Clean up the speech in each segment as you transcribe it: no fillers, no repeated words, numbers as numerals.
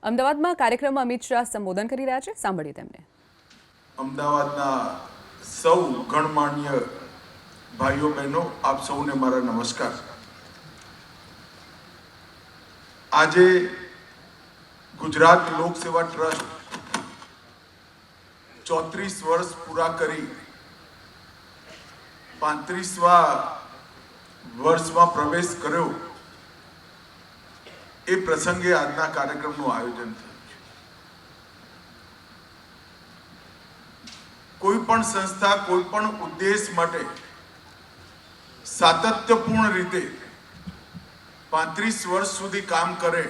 અમદાવાદમાં કાર્યક્રમમાં અમિત શાહ સંબોધન કરી રહ્યા છે, સાંભળીએ તેમને। અમદાવાદના સૌ ગણમાન્ય ભાઈઓ બહેનો, આપ સૌને મારા નમસ્કાર। આજે ગુજરાત લોક સેવા ટ્રસ્ટ 34 વર્ષ પૂરા કરી 35વા વર્ષમાં પ્રવેશ કર્યો, એ પ્રસંગે આજના કાર્યક્રમનું આયોજન થયું છે। કોઈ પણ સંસ્થા કોઈ પણ ઉદ્દેશ માટે સાતત્યપૂર્ણ રીતે 35 વર્ષ સુધી કામ કરે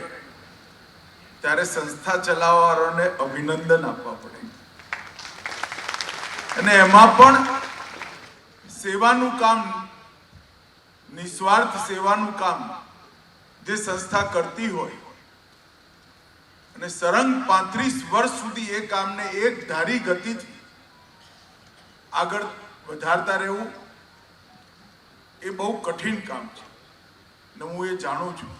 ત્યારે સંસ્થા ચલાવવાવાળાને અભિનંદન આપવા પડે, અને એમાં પણ સેવાનું કામ, નિસ્વાર્થ સેવાનું કામ જે સંસ્થા કરતી હોય અને સળંગ 35 વર્ષ સુધી એ કામને એક ધારી ગતિથી આગળ વધારતા રહેવું, એ બહુ કઠિન કામ છે ને હું એ જાણું છું।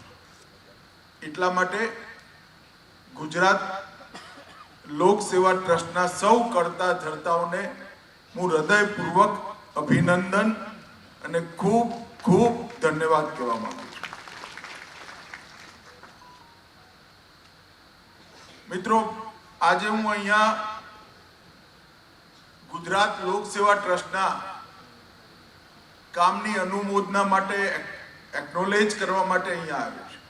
એટલા માટે ગુજરાત લોક સેવા ટ્રસ્ટના સૌ કરતા ધર્તાઓને હું હૃદયપૂર્વક અભિનંદન અને ખૂબ ખૂબ ધન્યવાદ કહેવા માંગુ છું। મિત્રો, આજે હું અહીંયા ગુજરાત લોક સેવા ટ્રસ્ટના કામની અનુમોદના માટે, એકનોલેજ કરવા માટે અહીંયા આવ્યો છું।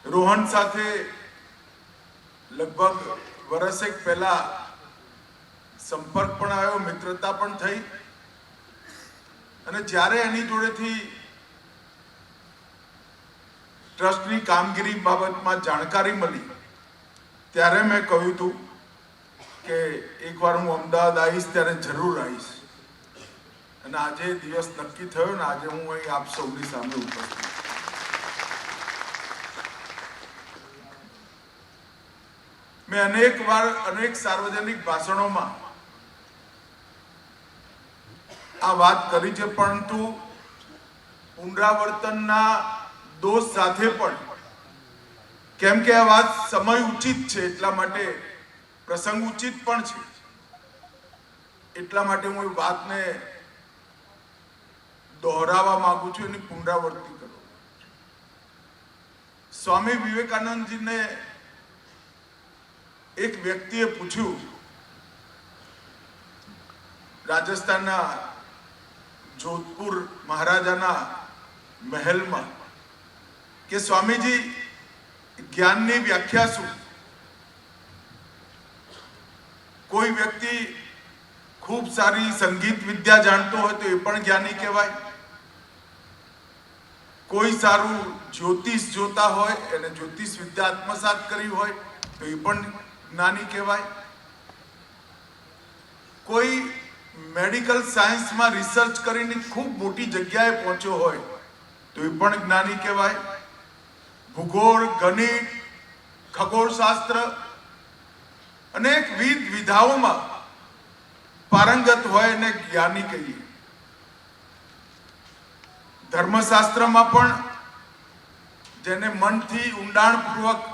રોહન સાથે લગભગ વર્ષેક પહેલા સંપર્ક પણ આવ્યો, મિત્રતા પણ થઈ, અને જ્યારે એની જોડેથી ટ્રસ્ટની કામગીરી બાબતમાં જાણકારી મળી ત્યારે મેં કહ્યું હતું કે એકવાર હું અમદાવાદ આવીશ ત્યારે જરૂર આવીશ, અને આજે દિવસ નક્કી થયો ને આજે હું અહીં આપ સૌની સામે ઉપસ્થિત। મેં અનેક વાર અનેક સાર્વજનિક ભાષણોમાં આ વાત કરી છે, પરંતુ પુનરાવર્તનના દોષ સાથે પણ, કેમ કે આ વાત સમય ઉચિત છે, એટલા માટે પ્રસંગ ઉચિત પણ છે, એટલા માટે હું એ વાતને દોહરાવવા માંગુ છું, એની પુનરાવૃત્તિ કરું। સ્વામી વિવેકાનંદજીને એક વ્યક્તિએ પૂછ્યું રાજસ્થાનના જોધપુર મહારાજાના મહેલમાં કે સ્વામીજી, જ્ઞાનની વ્યાખ્યા શું? કોઈ વ્યક્તિ ખૂબ સારી સંગીત વિદ્યા જાણતો હોય તો એ પણ જ્ઞાની કહેવાય, કોઈ સારું જ્યોતિષ જોતા હોય, એને જ્યોતિષ વિદ્યા આત્મસાત કરી હોય તો એ પણ જ્ઞાની કહેવાય, કોઈ મેડિકલ સાયન્સમાં રિસર્ચ કરીને ખૂબ મોટી જગ્યાએ પહોંચ્યો હોય તો એ પણ જ્ઞાની કહેવાય, ભૂગોળ, ગણિત, ખગોળશાસ્ત્ર અનેક વિધાઓમાં પારંગત હોય એને જ્ઞાની કહીએ। ધર્મશાસ્ત્રમાં પણ જેને મનથી ઊંડાણપૂર્વક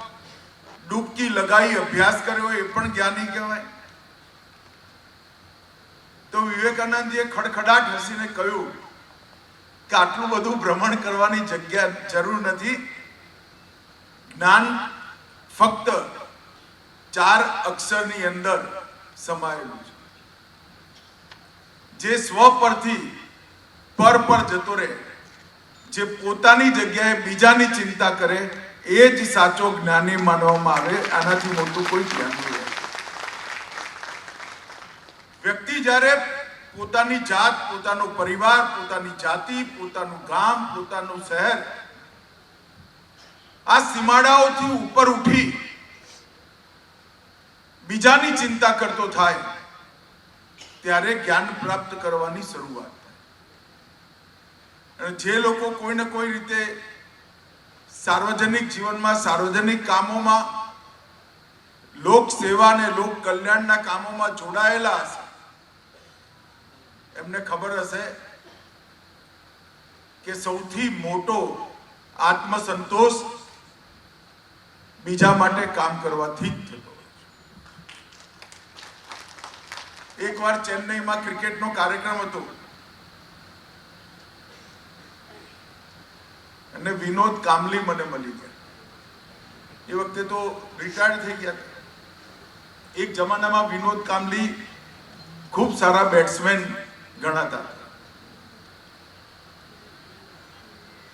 ડૂબકી લગાવી અભ્યાસ કર્યો હોય એ પણ જ્ઞાની કહેવાય। તો વિવેકાનંદજીએ ખડખડાટ હસીને કહ્યું કે આટલું બધું ભ્રમણ કરવાની જરૂર નથી, જ્ઞાન ફક્ત 4 અક્ષરની અંદર સમાયેલું છે, જે સ્વ પરથી પર જતો રહે, જે પોતાની જગ્યાએ બીજાની ચિંતા કરે, એ જ સાચો જ્ઞાની માનવામાં આવે। આનાથી મોટું કોઈ જ્ઞાન નથી। વ્યક્તિ જ્યારે પોતાની જાત, પોતાનો પરિવાર, પોતાની જાતિ, પોતાનું ગામ, પોતાનું શહેર, આ સીમાડાઓથી ઉપર ઉઠી બીજાની ચિંતા કરતો થાય ત્યારે જ્ઞાન પ્રાપ્ત કરવાની શરૂઆત થાય। અને જે લોકો કોઈને કોઈ રીતે સાર્વજનિક જીવનમાં, સાર્વજનિક કામોમાં, લોક સેવા અને લોક કલ્યાણના કામોમાં જોડાયેલા હશે, એમને ખબર હશે કે સૌથી મોટો આત્મસંતોષ બીજા માટે કામ કરવાથી જ થતો હોય છે. એકવાર ચેન્નઈમાં ક્રિકેટનો કાર્યક્રમ હતો અને વિનોદ કામલી મને મળી ગયા. એ વખતે તો રિટાયર્ડ થઈ ગયા. એક જમાનામાં વિનોદ કામલી ખૂબ સારા બેટ્સમેન ગણાતા.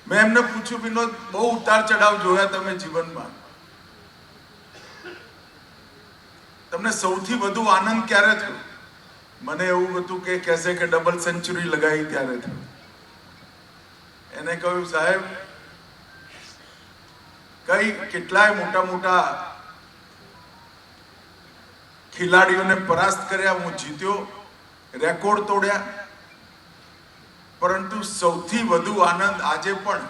મેં એમને પૂછ્યું, વિનોદ, બહુ ઉતાર ચઢાવ જોયા તમે જીવનમાં, તમને સૌથી વધુ આનંદ ક્યારે થયો? મને એવું હતું કે કહેશે કે ડબલ સેન્ચુરી લગાવી ત્યારે થયો. એને કહ્યું, સાહેબ, કેટલાય મોટા મોટા ખેલાડીઓને પરાસ્ત કર્યા, હું જીત્યો, રેકોર્ડ તોડ્યા, પરંતુ સૌથી વધુ આનંદ આજે પણ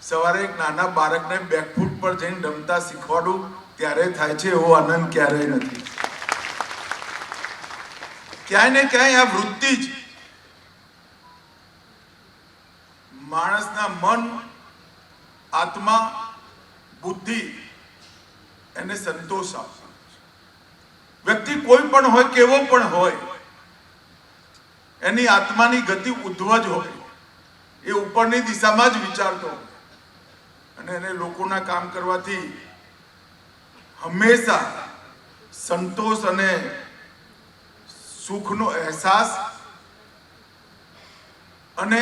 સવારે એક નાના બાળકને બેકફૂટ પર જઈને રમતા શીખવાડું ત્યારે થાય છે. એવો આનંદ ક્યારેય નથી. ક્યાંય ને ક્યાંય આ વૃત્તિ જ માણસના મન, આત્મા, બુદ્ધિ એને સંતોષ આપે. વ્યક્તિ કોઈ પણ હોય, કેવો પણ હોય, એની આત્માની ગતિ ઉદ્ધવ જ હોય. એ ઉપરની દિશામાં જ વિચારતો હોય અને એને લોકોના કામ કરવાથી હંમેશા સંતોષ અને સુખનો અહેસાસ અને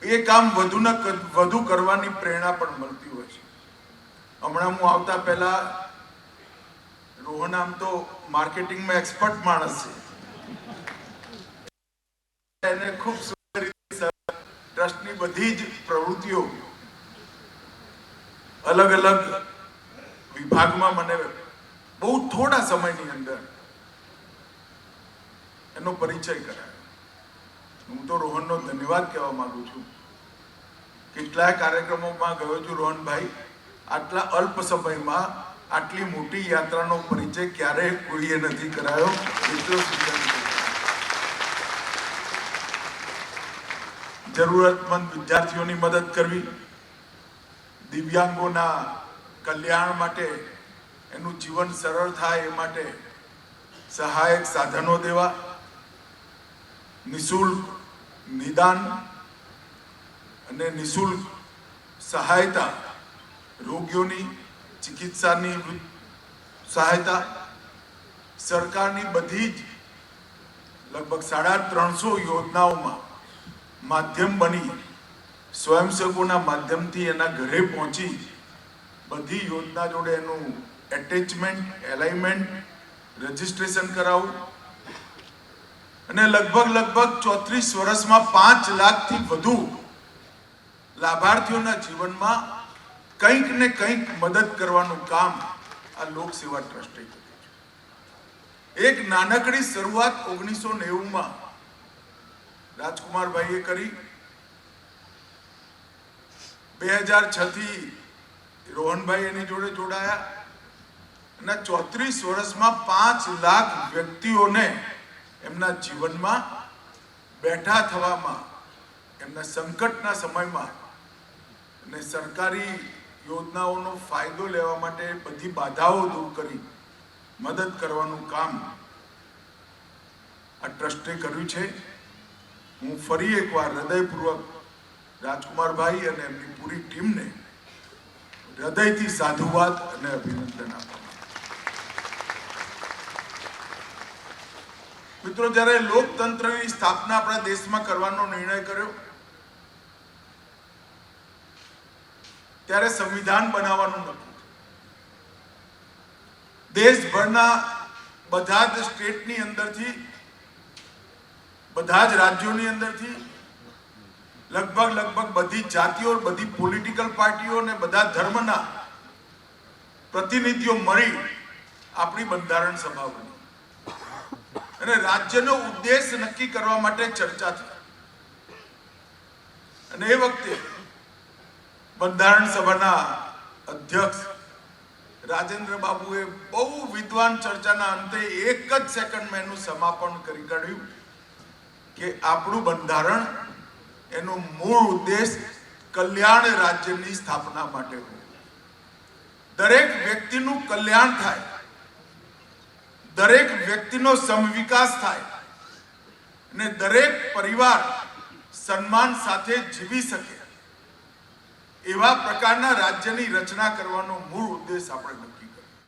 એ કામ વધુ કરવાની પ્રેરણા પણ મળતી હોય છે. હમણાં હું આવતા પહેલા, રોહન આમ તો માર્કેટિંગમાં એક્સપર્ટ માણસ છે, એને ખૂબ સુંદર રીતે ટ્રસ્ટની બધી જ પ્રવૃત્તિઓ અલગ અલગ વિભાગમાં મને બહુ થોડા સમયની અંદર એનો પરિચય કરાયો. હું તો રોહનનો ધન્યવાદ કહેવા માંગુ છું. કેટલાય કાર્યક્રમોમાં ગયો છું રોહનભાઈ, આટલા અલ્પ સમયમાં આટલી મોટી યાત્રાનો પરિચય ક્યારેય કોઈએ નથી કરાયો. એટલો સુંદર. જરૂરતમંદ વિદ્યાર્થીઓની મદદ કરવી, દિવ્યાંગોના કલ્યાણ માટે, એનું જીવન સરળ થાય એ માટે સહાયક સાધનો દેવા, નિઃશુલ્ક નિદાન અને નિઃશુલ્ક સહાયતા, રોગીઓની ચિકિત્સાની સહાયતા, સરકારની બધી જ લગભગ 350 યોજનાઓમાં માધ્યમ બની સ્વયંસેવકોના માધ્યમથી એના ઘરે પહોંચી બધી યોજના જોડે એનું એટેચમેન્ટ, એલાઇનમેન્ટ, રજિસ્ટ્રેશન કરાવવું અને લગભગ 34 વર્ષમાં 5 લાખથી વધુ લાભાર્થીઓના જીવનમાં કંઈક ને કંઈક મદદ કરવાનું કામ આ લોક સેવા ટ્રસ્ટે કર્યું. એક નાનકડી શરૂઆત 1990માં રાજકુમારભાઈએ કરી. 2006 થી રોહનભાઈ એની જોડે જોડાયા અને 34 વર્ષમાં 5 લાખ વ્યક્તિઓને એમના જીવનમાં બેઠા થવામાં, એમના સંકટના સમયમાં અને સરકારી યોજનાઓનો ફાયદો લેવા માટે બધી બાધાઓ દૂર કરી મદદ કરવાનું કામ આ ટ્રસ્ટે કર્યું છે. હું ફરી એકવાર હૃદયપૂર્વક રાજકુમારભાઈ અને એમની પૂરી ટીમને હૃદયથી સાધુવાદ અને અભિનંદન આપું. મિત્રો, જ્યારે લોકતંત્રની સ્થાપના આપણા દેશમાં કરવાનો નિર્ણય કર્યો ત્યારે સંવિધાન બનાવવાનું નક્કી. દેશભરના બધા જ સ્ટેટની અંદરથી, બધા જ રાજ્યોની અંદરથી લગભગ બધી જાતિઓ, બધી પોલિટિકલ પાર્ટીઓ અને બધા ધર્મના પ્રતિનિધિઓ મળી આપણી બંધારણ સભા બની અને રાજ્યનો ઉદ્દેશ નક્કી કરવા માટે ચર્ચા થઈ. અને એ વખતે બંધારણ સભાના અધ્યક્ષ રાજેન્દ્ર બાબુએ બહુ વિદ્વાન ચર્ચાના અંતે એક જ સેકન્ડમાં એનું સમાપન કરી કાઢ્યું કે આપણું બંધારણ, એનો મૂળ ઉદ્દેશ કલ્યાણ રાજ્યની સ્થાપના માટે હોય. દરેક વ્યક્તિનું કલ્યાણ થાય, દરેક વ્યક્તિનો સમવિકાસ થાય અને દરેક પરિવાર સન્માન સાથે જીવી શકે એવા પ્રકારના રાજ્યની રચના કરવાનો મૂળ ઉદ્દેશ આપણે નક્કી કર્યો.